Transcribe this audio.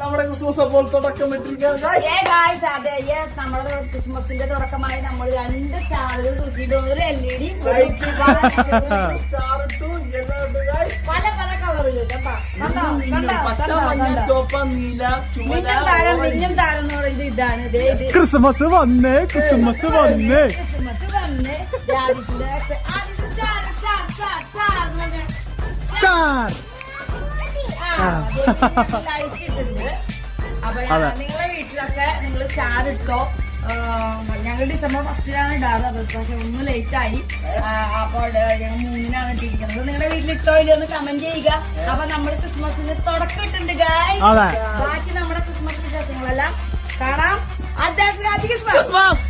നമ്മുടെ ക്രിസ്മസ് അപ്പോൾ തുടക്കം ഇട്ടിരിക്കുകയാണ് നമ്മുടെ ക്രിസ്മസിന്റെ തുടക്കമായി നമ്മൾ 2 സ്റ്റാറുകൾ തൂക്കിയിട്ട് ഒരു LED പല പല കളറില് മിന്നും താരം എന്ന് പറയുന്നത് ഇതാണ്. ക്രിസ്മസ് വന്നേ ക്രിസ്മസ് വന്നേ ക്രിസ്മസ് വന്ന് ലൈറ്റ് ഇട്ടുണ്ട്. അപ്പൊ നിങ്ങളെ വീട്ടിലൊക്കെ നിങ്ങൾ സ്റ്റാർ ഇട്ടോ. ഞങ്ങൾ ഡിസംബർ 1 ഇടാറ്, അത് പക്ഷെ ഒന്ന് ലേറ്റ് ആയി. അപ്പോൾ ഞങ്ങൾ 3 ഇട്ടിരിക്കുന്നത്. നിങ്ങളുടെ വീട്ടിൽ ഇട്ടോ ഇല്ലെന്ന് കമന്റ് ചെയ്യുക. അപ്പൊ നമ്മൾ ക്രിസ്മസിന് തുടക്കം ഇട്ടുണ്ട് ഗായ്സ്. ബാക്കി നമ്മുടെ ക്രിസ്മസ് വിശേഷങ്ങളെല്ലാം കാണാം. Advance happy Christmas.